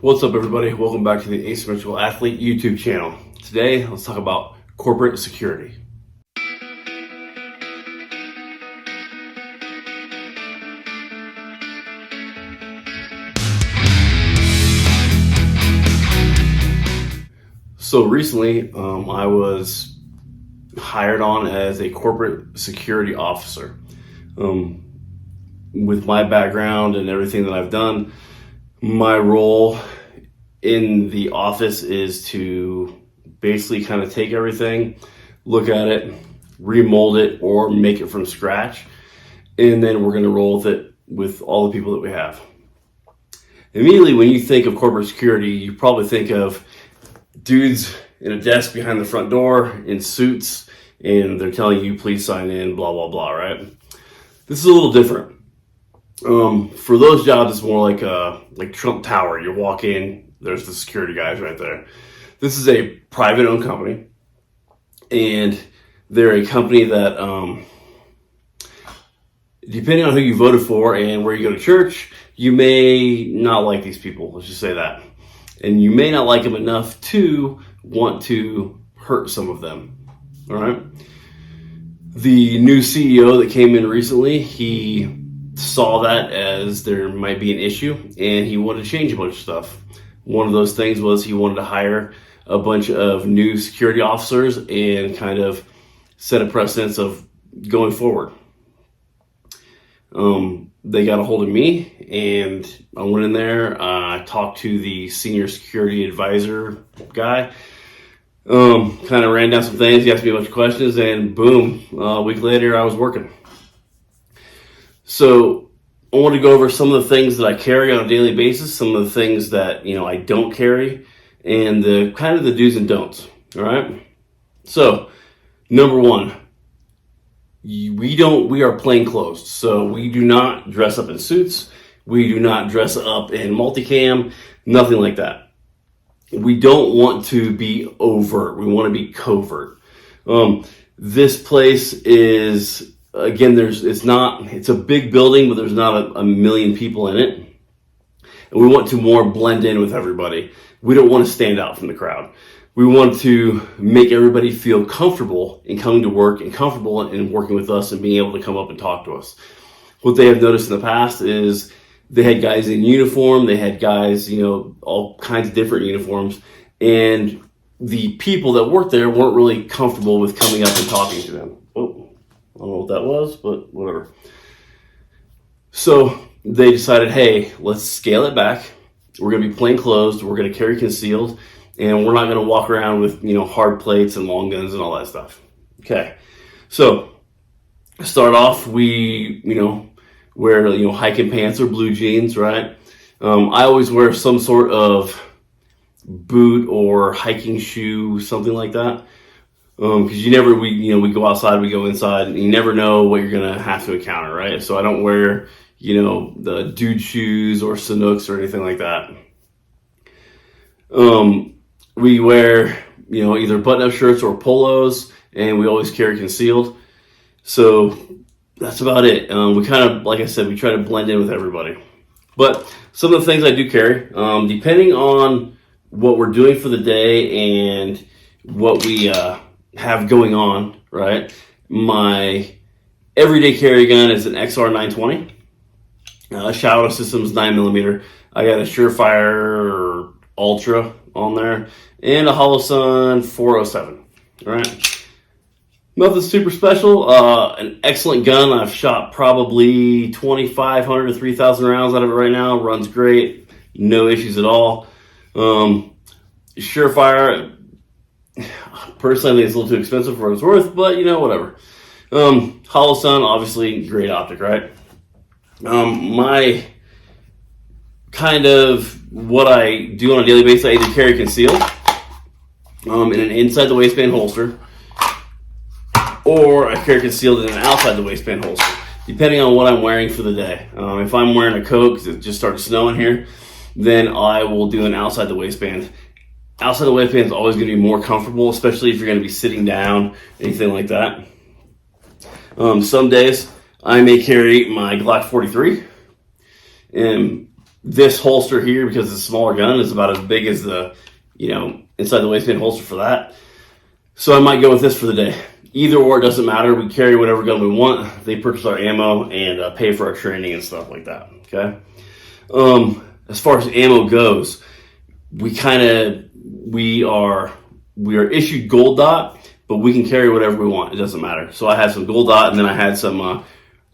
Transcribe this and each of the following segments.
What's up, everybody? Welcome back to the Asymmetrical Athlete YouTube channel. Today, let's talk about corporate security. So recently, I was hired on as a corporate security officer. With my background and everything that I've done, my role in the office is to basically kind of take everything, look at it, remold it, or make it from scratch, and then we're going to roll with it with all the people that we have. Immediately, when you think of corporate security, you probably think of dudes in a desk behind the front door in suits, and they're telling you, please sign in, blah, blah, blah, right? This is a little different. For those jobs, it's more like Trump Tower. You walk in, there's the security guys right there. This is a private owned company, and they're a company that, depending on who you voted for and where you go to church, you may not like these people. Let's just say that. And you may not like them enough to want to hurt some of them. All right. The new CEO that came in recently, he saw that as there might be an issue, and he wanted to change a bunch of stuff. One of those things was he wanted to hire a bunch of new security officers and kind of set a precedence of going forward. They got a hold of me, and I went in there. I talked to the senior security advisor guy, kind of ran down some things. He asked me a bunch of questions, and boom, a week later I was working. So I want to go over some of the things that I carry on a daily basis, some of the things that, I don't carry, and the kind of the do's and don'ts. All right. So number one, we are plainclothes. So we do not dress up in suits. We do not dress up in multicam, nothing like that. We don't want to be overt. We want to be covert. This place is, again, it's a big building, but there's not a million people in it. And we want to more blend in with everybody. We don't want to stand out from the crowd. We want to make everybody feel comfortable in coming to work and comfortable in working with us and being able to come up and talk to us. What they have noticed in the past is they had guys in uniform, they had guys, all kinds of different uniforms, and the people that worked there weren't really comfortable with coming up and talking to them. I don't know what that was, but whatever. So they decided, hey, let's scale it back. We're going to be plainclothes. We're going to carry concealed, and we're not going to walk around with, hard plates and long guns and all that stuff. Okay. So start off, we, wear, hiking pants or blue jeans, right? I always wear some sort of boot or hiking shoe, something like that. Because we go outside, we go inside, and you never know what you're going to have to encounter, right? So I don't wear, the dude shoes or Sanooks or anything like that. We wear, either button-up shirts or polos, and we always carry concealed. So that's about it. We kind of, like I said, we try to blend in with everybody. But some of the things I do carry, depending on what we're doing for the day and what we have going on, right? My everyday carry gun is an XR 920. Shadow Systems 9mm. I got a Surefire Ultra on there and a Holosun 407. All right. Nothing super special. An excellent gun. I've shot probably 2,500 to 3,000 rounds out of it right now. Runs great. No issues at all. Surefire, personally, I think it's a little too expensive for what it's worth, but whatever. Holosun, obviously, great optic, right? My kind of what I do on a daily basis, I either carry concealed in an inside the waistband holster, or I carry concealed in an outside the waistband holster, depending on what I'm wearing for the day. If I'm wearing a coat because it just started snowing here, then I will do an outside the waistband. Outside the waistband is always going to be more comfortable, especially if you're going to be sitting down, anything like that. Some days I may carry my Glock 43, and This holster here, because it's a smaller gun, is about as big as the, inside the waistband holster for that. So I might go with this for the day. Either or, it doesn't matter. We carry whatever gun we want. They purchase our ammo and pay for our training and stuff like that. Okay. As far as ammo goes, we are issued gold dot, but we can carry whatever we want. It doesn't matter. So I had some gold dot, and then I had some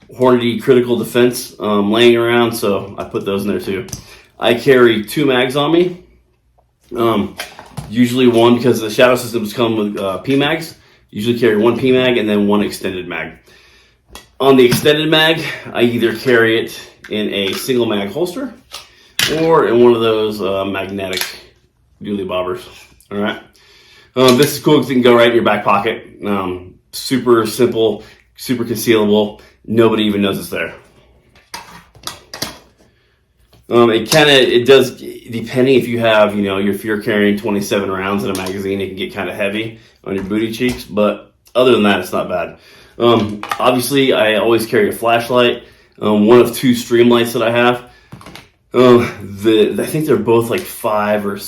Hornady critical defense laying around, so I put those in there too. I carry 2 mags on me. Usually one, because the shadow systems come with PMags. Usually carry 1 PMag and then 1 extended mag. On the extended mag, I either carry it in a single mag holster or in one of those magnetic dually bobbers. All right. This is cool because it can go right in your back pocket. Super simple, super concealable. Nobody even knows it's there. It does, depending if you have, if you're carrying 27 rounds in a magazine, it can get kind of heavy on your booty cheeks, but other than that, it's not bad. Obviously, I always carry a flashlight, one of 2 streamlights that I have. I think they're both like 500 or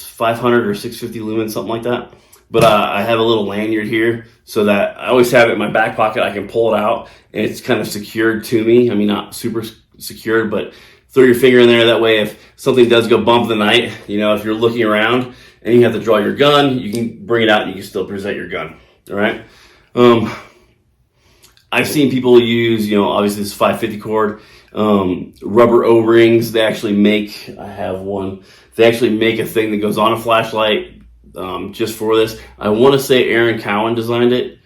650 lumens, something like that. But I have a little lanyard here so that I always have it in my back pocket. I can pull it out and it's kind of secured to me. I mean, not super secured, but throw your finger in there. That way, if something does go bump in the night, if you're looking around and you have to draw your gun, you can bring it out and you can still present your gun. All right. I've seen people use, obviously this 550 cord, rubber O-rings. They actually make, I have one, they actually make a thing that goes on a flashlight just for this. I want to say Aaron Cowan designed it,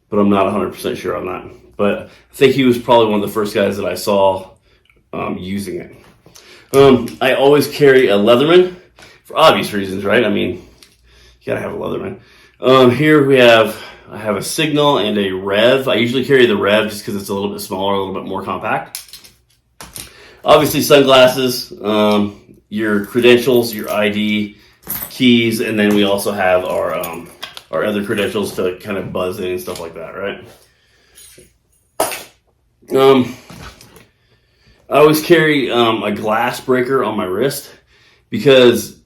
but I'm not 100% sure on that. But I think he was probably one of the first guys that I saw using it. I always carry a Leatherman for obvious reasons, right? I mean, you gotta have a Leatherman. Here I have a Signal and a Rev. I usually carry the Rev just because it's a little bit smaller, a little bit more compact. Obviously, sunglasses, your credentials, your ID, keys, and then we also have our other credentials to kind of buzz in and stuff like that, right? I always carry a glass breaker on my wrist because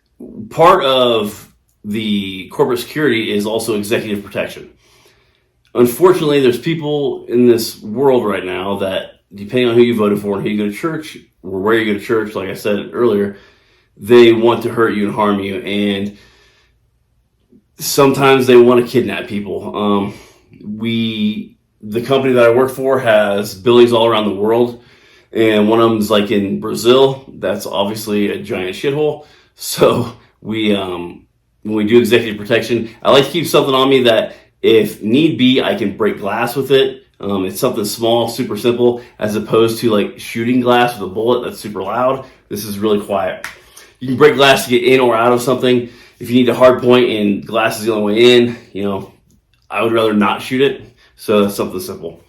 part of the corporate security is also executive protection. Unfortunately, there's people in this world right now that, depending on who you voted for and who you go to church or where you go to church, like I said earlier, they want to hurt you and harm you, and sometimes they want to kidnap people. The company that I work for has buildings all around the world, and one of them is like in Brazil. That's obviously a giant shithole. So when we do executive protection, I like to keep something on me that, if need be, I can break glass with it. It's something small, super simple, as opposed to like shooting glass with a bullet that's super loud. This is really quiet. You can break glass to get in or out of something. If you need a hard point and glass is the only way in, I would rather not shoot it. So that's something simple.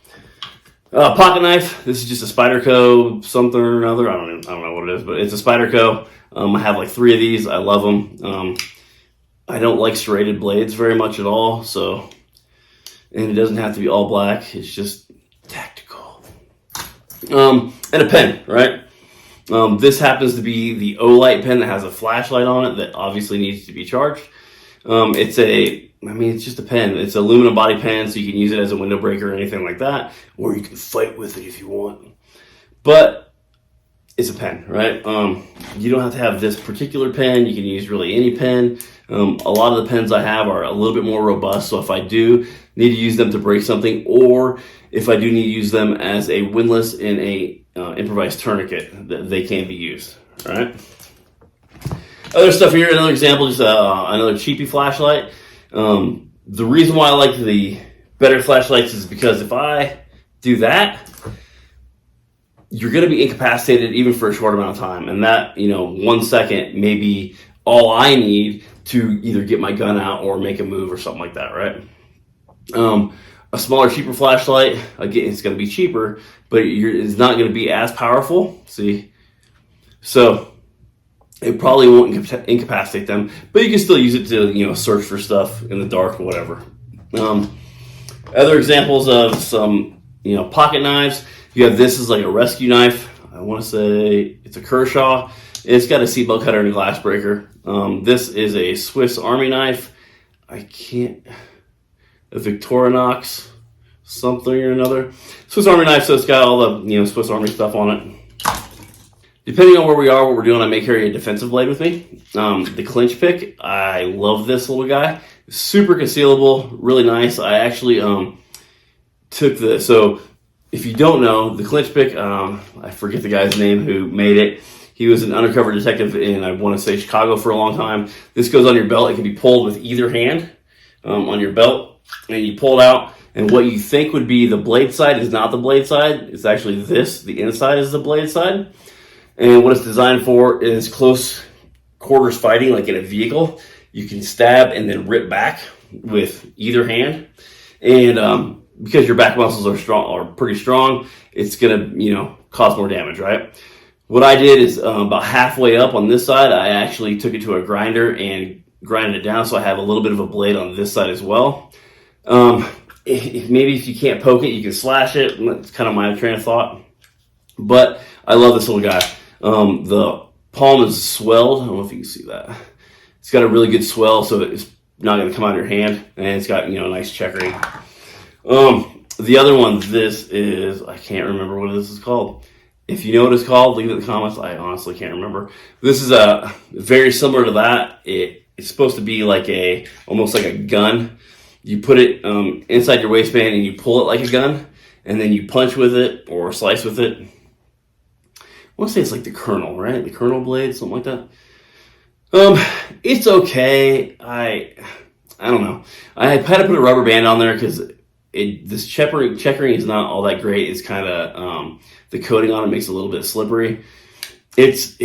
Pocket knife. This is just a Spyderco something or another. I don't know what it is, but it's a Spyderco. I have like 3 of these. I love them. I don't like serrated blades very much at all. And it doesn't have to be all black. It's just tactical. And a pen, right? This happens to be the O-Light pen that has a flashlight on it that obviously needs to be charged. It's just a pen. It's an aluminum body pen, so you can use it as a window breaker or anything like that, or you can fight with it if you want. But it's a pen, right? You don't have to have this particular pen. You can use really any pen. A lot of the pens I have are a little bit more robust, so if I do need to use them to break something, or if I do need to use them as a windlass in a improvised tourniquet, they can be used, all right? Other stuff here, another example, just another cheapy flashlight. The reason why I like the better flashlights is because if I do that, you're going to be incapacitated even for a short amount of time. And that, 1 second may be all I need to either get my gun out or make a move or something like that, right? A smaller, cheaper flashlight, again, it's going to be cheaper, but it's not going to be as powerful, see? So it probably won't incapacitate them, but you can still use it to, search for stuff in the dark or whatever. Other examples of some, pocket knives. You have this as like a rescue knife. I want to say it's a Kershaw. It's got a seatbelt cutter and a glass breaker. This is a Swiss Army knife. A Victorinox something or another. Swiss Army knife, so it's got all the Swiss Army stuff on it. Depending on where we are, what we're doing, I may carry a defensive blade with me. The clinch pick, I love this little guy. Super concealable, really nice. I actually so if you don't know, the clinch pick, I forget the guy's name who made it. He was an undercover detective in, I want to say, Chicago for a long time. This goes on your belt. It can be pulled with either hand on your belt, and you pull it out. And what you think would be the blade side is not the blade side. It's actually this. The inside is the blade side. And what it's designed for is close quarters fighting, like in a vehicle. You can stab and then rip back with either hand. And because your back muscles are pretty strong, it's gonna cause more damage, right? What I did is about halfway up on this side, I actually took it to a grinder and grinded it down, so I have a little bit of a blade on this side as well. Maybe if you can't poke it, you can slash it. That's kind of my train of thought. But I love this little guy. The palm is swelled. I don't know if you can see that. It's got a really good swell, so it's not going to come out of your hand, and it's got a nice checkering. The other one, this is, I can't remember what this is called. If you know what it's called, leave it in the comments. I honestly can't remember. This is very similar to that. It's supposed to be almost like a gun. You put it inside your waistband and you pull it like a gun, and then you punch with it or slice with it. I want to say it's like the Colonel, right? The Colonel blade, something like that. It's okay. I don't know. I had to put a rubber band on there because this checkering is not all that great. It's kind of the coating on it makes it a little bit slippery. It's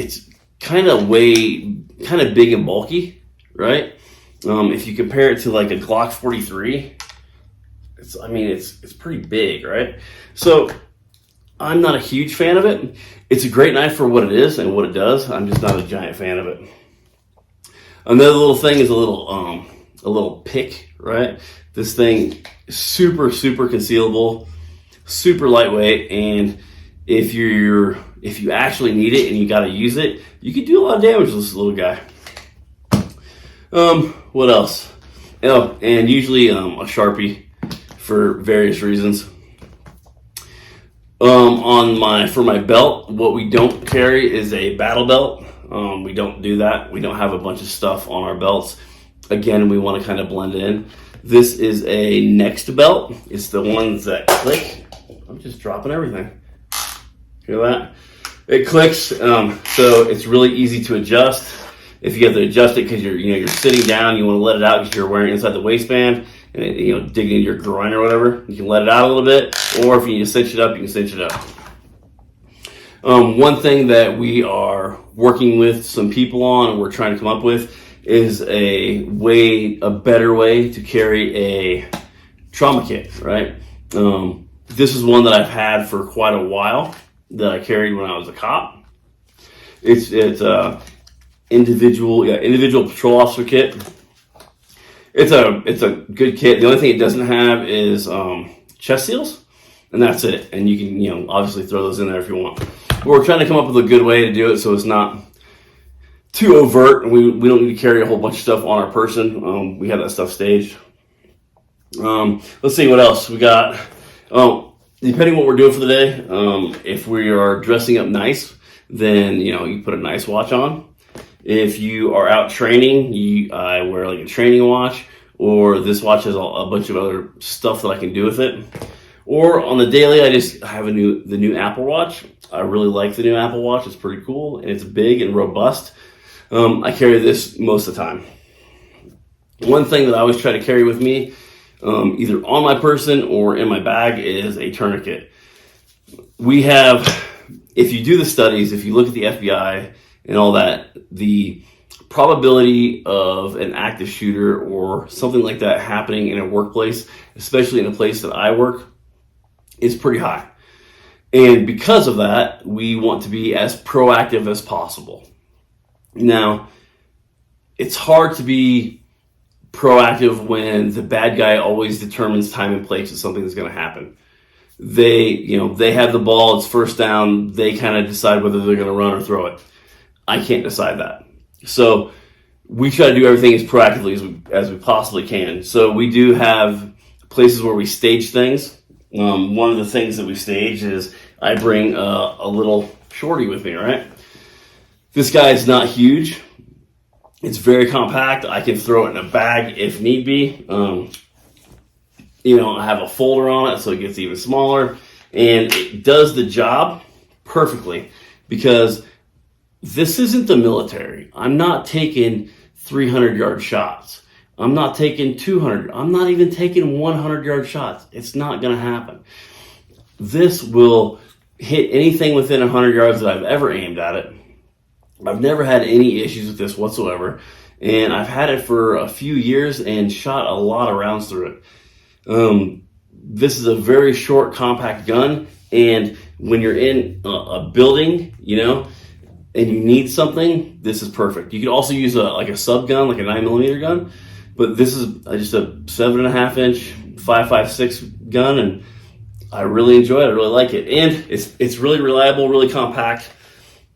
kind of big and bulky, right? If you compare it to like a Glock 43, it's pretty big, right? So I'm not a huge fan of it. It's a great knife for what it is and what it does. I'm just not a giant fan of it. Another little thing is a little pick, right? This thing is super, super concealable, super lightweight, and if you actually need it and you got to use it, you can do a lot of damage with this little guy. What else? Oh, and usually a Sharpie for various reasons. For my belt, what we don't carry is a battle belt. We don't do that. We don't have a bunch of stuff on our belts. Again, we want to kind of blend in. This is a Next belt. It's the ones that click. I'm just dropping everything. Hear that? It clicks, so it's really easy to adjust. If you have to adjust it because you're sitting down, you want to let it out because you're wearing it inside the waistband, and digging into your groin or whatever, you can let it out a little bit. Or if you need to cinch it up, you can cinch it up. One thing that we are working with some people on, and we're trying to come up with, is a better way to carry a trauma kit, right? This is one that I've had for quite a while that I carried when I was a cop. It's individual patrol officer kit. It's a good kit. The only thing it doesn't have is chest seals, and that's it. And you can obviously throw those in there if you want. But we're trying to come up with a good way to do it so it's not too overt, and we don't need to carry a whole bunch of stuff on our person. We have that stuff staged. Let's see what else we got. Depending on what we're doing for the day, if we are dressing up nice, then you put a nice watch on. If you are out training, I wear like a training watch, or this watch has a bunch of other stuff that I can do with it. Or on the daily, I have the new Apple Watch. I really like the new Apple Watch. It's pretty cool, and it's big and robust. I carry this most of the time. One thing that I always try to carry with me, either on my person or in my bag, is a tourniquet. If you do the studies, if you look at the FBI and all that, the probability of an active shooter or something like that happening in a workplace, especially in a place that I work, is pretty high. And because of that, we want to be as proactive as possible. Now, it's hard to be proactive when the bad guy always determines time and place that something is going to happen. They have the ball, it's first down, they kind of decide whether they're going to run or throw it. I can't decide that. So we try to do everything as proactively as we possibly can. So we do have places where we stage things. One of the things that we stage is I bring a little shorty with me, right? This guy is not huge. It's very compact. I can throw it in a bag if need be. I have a folder on it so it gets even smaller. And it does the job perfectly because this isn't the military. I'm not taking 300-yard shots. I'm not taking 200. I'm not even taking 100-yard shots. It's not going to happen. This will hit anything within 100 yards that I've ever aimed at it. I've never had any issues with this whatsoever. And I've had it for a few years and shot a lot of rounds through it. This is a very short, compact gun. And when you're in a building, and you need something, this is perfect. You could also use a sub gun, like a 9mm gun, but this is just a 7.5-inch 5.56 gun, and I really enjoy it. I really like it, and it's really reliable, really compact,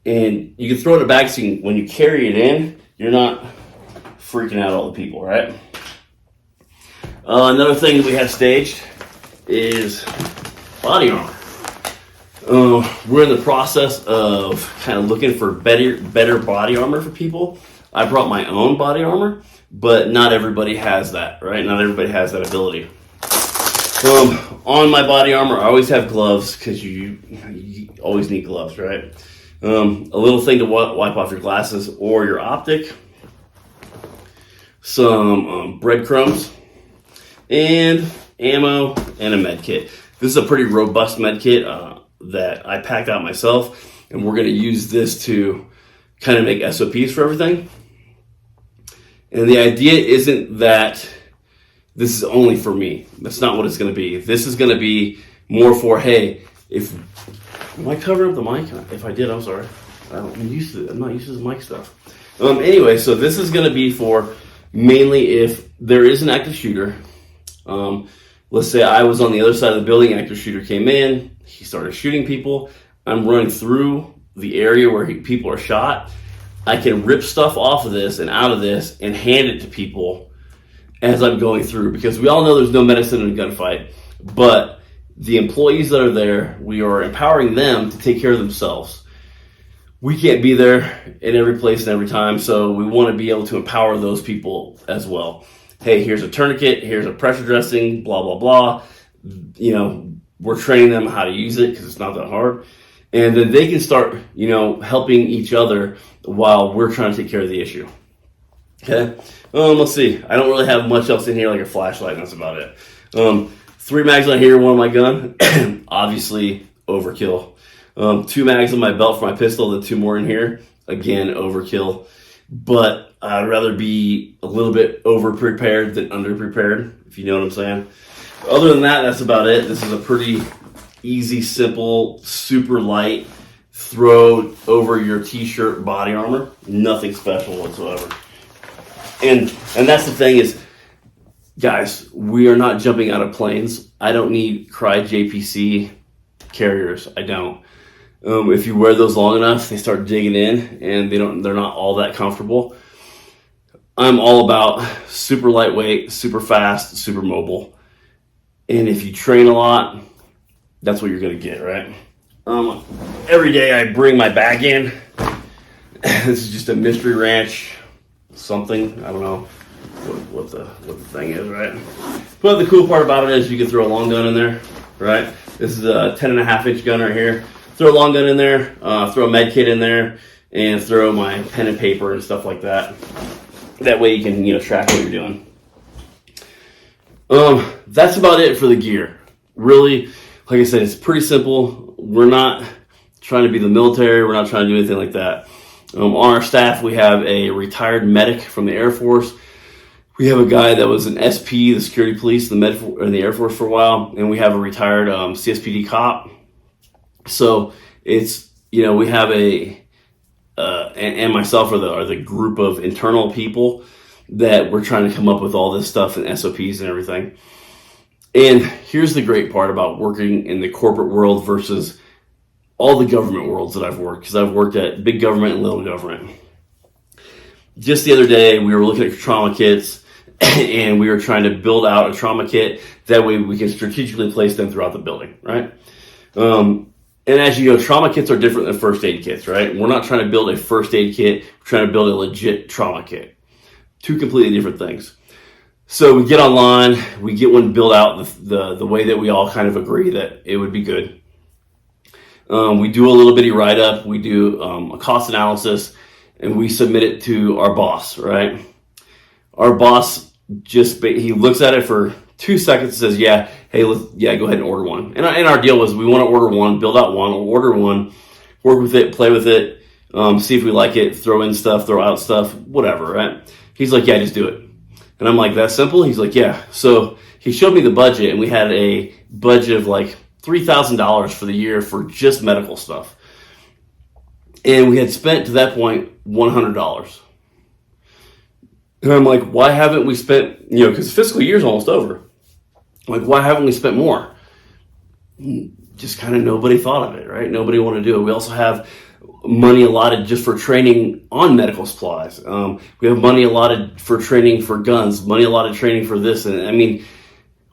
and you can throw it in a bag so when you carry it in, you're not freaking out all the people, right? Another thing that we have staged is body armor. We're in the process of kind of looking for better body armor for people. I brought my own body armor, but not everybody has that, right? Not everybody has that ability. On my body armor, I always have gloves because you always need gloves, right? A little thing to wipe off your glasses or your optic, some breadcrumbs, and ammo, and a med kit. This is a pretty robust med kit that I packed out myself, and we're going to use this to kind of make SOPs for everything. And the idea isn't that this is only for me. That's not what it's going to be. This is going to be more for, hey, am I covering up the mic? If I did, I'm sorry. I'm not used to the mic stuff. Anyway, so this is going to be for mainly if there is an active shooter. Let's say I was on the other side of the building, active shooter came in, he started shooting people. I'm running through the area where people are shot. I can rip stuff off of this and out of this and hand it to people as I'm going through, because we all know there's no medicine in a gunfight, but the employees that are there, we are empowering them to take care of themselves. We can't be there in every place and every time, so we want to be able to empower those people as well. Hey, here's a tourniquet, here's a pressure dressing, blah, blah, blah. We're training them how to use it because it's not that hard. And then they can start, helping each other while we're trying to take care of the issue. Okay? Let's see. I don't really have much else in here, like a flashlight, and that's about it. 3 mags on here, one on my gun. Obviously, overkill. 2 mags on my belt for my pistol, then 2 more in here. Again, overkill. But I'd rather be a little bit over-prepared than under-prepared, if you know what I'm saying. Other than that, that's about it. This is a pretty easy, simple, super light, throw over your t-shirt body armor. Nothing special whatsoever. And that's the thing is, guys, we are not jumping out of planes. I don't need Cry JPC carriers. I don't. If you wear those long enough, they start digging in, and they're not all that comfortable. I'm all about super lightweight, super fast, super mobile. And if you train a lot, that's what you're going to get, right? Every day I bring my bag in. This is just a Mystery Ranch something. I don't know what the thing is, right? But the cool part about it is you can throw a long gun in there, right? This is a 10.5-inch gun right here. Throw a long gun in there, throw a med kit in there, and throw my pen and paper and stuff like that. That way you can, track what you're doing. That's about it for the gear. Really, like I said, it's pretty simple. We're not trying to be the military. We're not trying to do anything like that. On our staff, we have a retired medic from the Air Force. We have a guy that was an SP, the security police, in the Air Force for a while, and we have a retired CSPD cop. So it's, we have and myself are the group of internal people that we're trying to come up with all this stuff and SOPs and everything. And here's the great part about working in the corporate world versus all the government worlds that I've worked, because I've worked at big government and little government. Just the other day, we were looking at trauma kits, and we were trying to build out a trauma kit. That way we can strategically place them throughout the building, right? And as you know, trauma kits are different than first aid kits, right? We're not trying to build a first aid kit. We're trying to build a legit trauma kit. Two completely different things. So we get online, we get one built out the way that we all kind of agree that it would be good. We do a little bitty write-up. We do a cost analysis, and we submit it to our boss, right? Our boss he looks at it for 2 seconds and says, yeah, hey, go ahead and order one. And our deal was we want to order one, build out one, order one, work with it, play with it, see if we like it, throw in stuff, throw out stuff, whatever, right? He's like, yeah, just do it. And I'm like, that simple? He's like, yeah. So he showed me the budget, and we had a budget of like $3,000 for the year for just medical stuff. And we had spent to that point $100. And I'm like, why haven't we spent, because the fiscal year's almost over. I'm like, why haven't we spent more? Just kind of nobody thought of it, right? Nobody wanted to do it. We also have money allotted just for training on medical supplies. We have money allotted for training for guns, money allotted training for this. And I mean,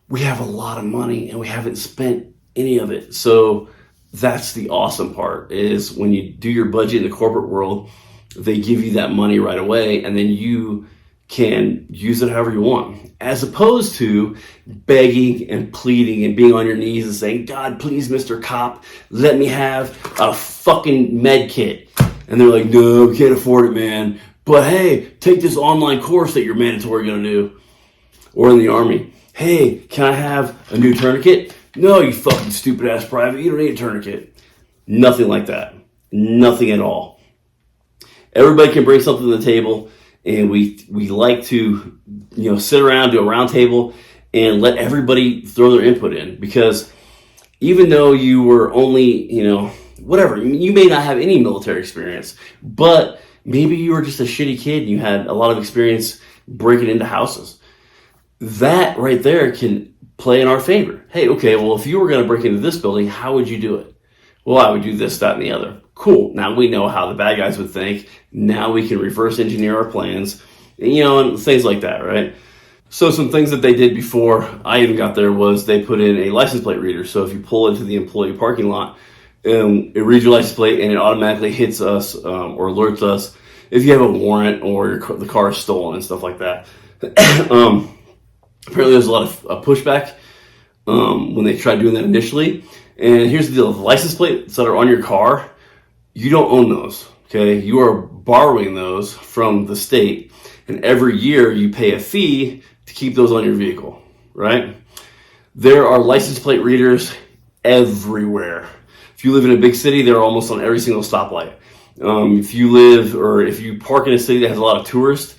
we have a lot of money and we haven't spent any of it. So that's the awesome part, is when you do your budget in the corporate world, they give you that money right away, and then you can use it however you want, as opposed to begging and pleading and being on your knees and saying, God, please, Mr. Cop, let me have a fucking med kit. And they're like, no, we can't afford it, man. But hey, take this online course that you're mandatory going to do. Or in the Army, hey, can I have a new tourniquet? No, you fucking stupid ass private, you don't need a tourniquet. Nothing like that. Nothing at all. Everybody can bring something to the table. And we like to, sit around, do a round table, and let everybody throw their input in. Because even though you were only, whatever, you may not have any military experience, but maybe you were just a shitty kid and you had a lot of experience breaking into houses. That right there can play in our favor. Hey, okay, well, if you were going to break into this building, how would you do it? Well, I would do this, that, and the other. Cool. Now we know how the bad guys would think. Now we can reverse engineer our plans, and things like that, right? So some things that they did before I even got there was they put in a license plate reader. So if you pull into the employee parking lot, it reads your license plate and it automatically hits us or alerts us if you have a warrant or the car is stolen and stuff like that. Apparently there's a lot of pushback when they tried doing that initially. And here's the deal. The license plates that are on your car, you don't own those, okay? You are borrowing those from the state, and every year you pay a fee to keep those on your vehicle, right? There are license plate readers everywhere. If you live in a big city, they're almost on every single stoplight. If you park in a city that has a lot of tourism,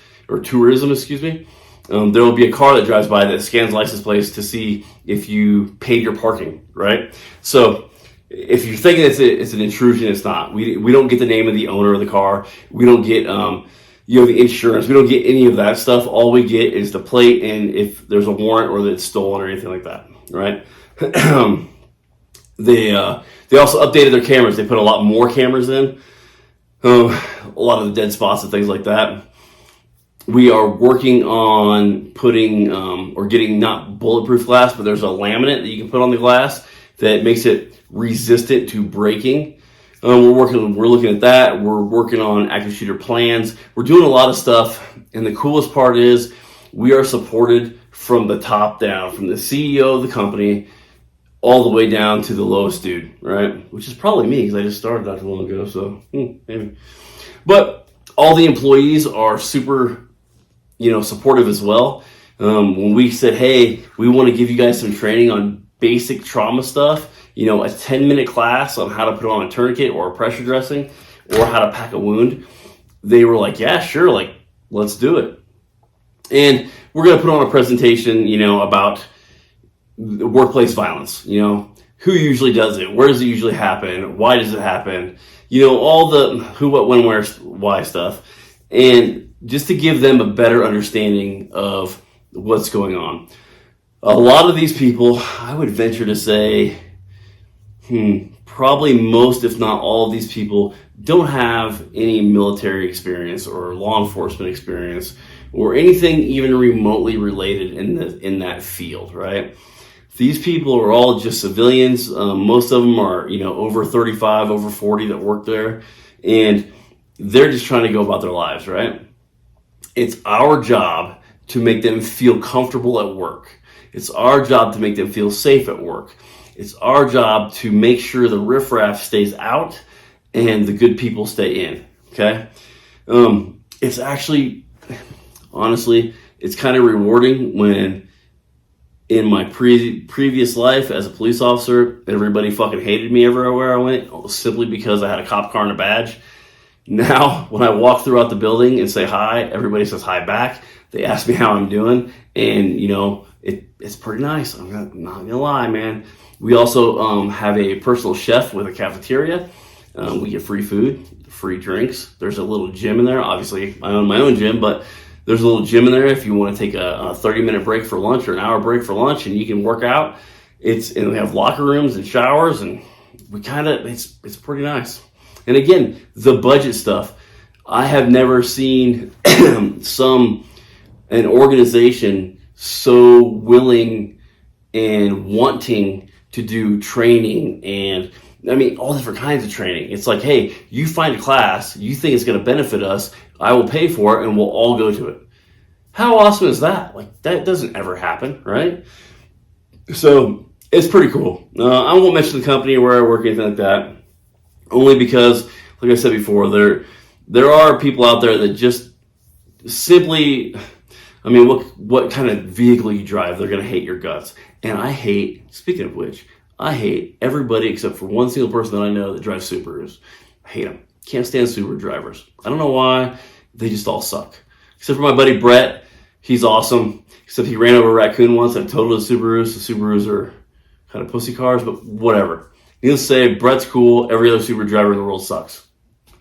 there will be a car that drives by that scans license plates to see if you paid your parking, right? So if you're thinking it's an intrusion, it's not. We don't get the name of the owner of the car. We don't get the insurance. We don't get any of that stuff. All we get is the plate and if there's a warrant or that it's stolen or anything like that, right? They also updated their cameras. They put a lot more cameras in, a lot of the dead spots and things like that. We are working on putting or getting not bulletproof glass, but there's a laminate that you can put on the glass that makes it resistant to breaking. We're looking at that. We're working on active shooter plans. We're doing a lot of stuff, and the coolest part is we are supported from the top down, from the CEO of the company all the way down to the lowest dude, right? Which is probably me because I just started not too long ago, so maybe. But all the employees are super supportive as well. When we said, hey, we want to give you guys some training on basic trauma stuff, a 10-minute class on how to put on a tourniquet or a pressure dressing or how to pack a wound, they were like, yeah, sure, let's do it. And we're going to put on a presentation, about workplace violence, who usually does it, where does it usually happen, why does it happen, all the who, what, when, where, why stuff. And just to give them a better understanding of what's going on. A lot of these people, I would venture to say probably most, if not all of these people don't have any military experience or law enforcement experience or anything even remotely related in that field, right? These people are all just civilians. Most of them are, over 35, over 40 that work there, and they're just trying to go about their lives, right? It's our job to make them feel comfortable at work. It's our job to make them feel safe at work. It's our job to make sure the riffraff stays out and the good people stay in, okay? It's actually, honestly, it's kind of rewarding when in my previous life as a police officer, everybody fucking hated me everywhere I went simply because I had a cop car and a badge. Now, when I walk throughout the building and say hi, everybody says hi back. They ask me how I'm doing, and it's pretty nice. I'm not gonna lie, man. We also have a personal chef with a cafeteria. We get free food, free drinks. There's a little gym in there. Obviously, I own my own gym, but there's a little gym in there if you want to take a 30-minute break for lunch or an hour break for lunch, and you can work out. And we have locker rooms and showers, and it's pretty nice. And again, the budget stuff. I have never seen an organization so willing and wanting to do training, and all different kinds of training. It's like, hey, you find a class you think is going to benefit us, I will pay for it, and we'll all go to it. How awesome is that? Like, that doesn't ever happen, right? So it's pretty cool. I won't mention the company or where I work, anything like that, only because, like I said before, there are people out there that just simply, what kind of vehicle you drive, they're going to hate your guts. And speaking of which, I hate everybody except for one single person that I know that drives Subarus. I hate them. Can't stand Subaru drivers. I don't know why. They just all suck. Except for my buddy Brett. He's awesome. Except he ran over a raccoon once and totaled the Subarus. The Subarus are kind of pussy cars, but whatever. Needless to say, Brett's cool. Every other Subaru driver in the world sucks.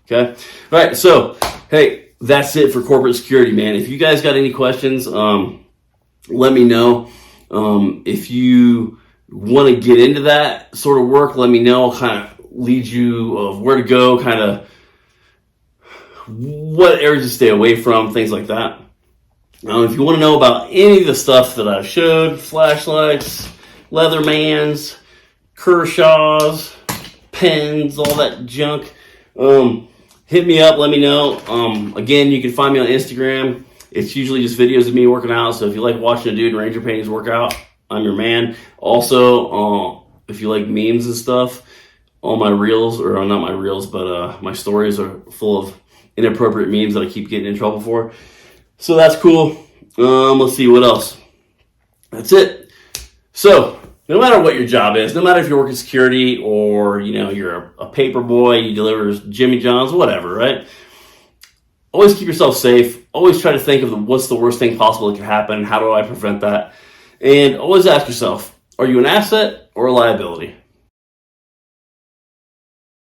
Okay? All right, so, hey, that's it for corporate security, man. If you guys got any questions, let me know. If you want to get into that sort of work, let me know. I'll kind of lead you of where to go, kind of what areas to stay away from, things like that. If you want to know about any of the stuff that I've showed, flashlights, Leathermans, Kershaws, pens, all that junk, hit me up, let me know. Again, you can find me on Instagram. It's usually just videos of me working out, so if you like watching a dude in Ranger Paintings work out, I'm your man. Also, if you like memes and stuff, all my reels, or not my reels, but my stories are full of inappropriate memes that I keep getting in trouble for. So that's cool. Let's see, what else? That's it. So, no matter what your job is, no matter if you're working security or, you're a paper boy, you deliver Jimmy John's, whatever, right? Always keep yourself safe. Always try to think of what's the worst thing possible that could happen. How do I prevent that? And always ask yourself, are you an asset or a liability?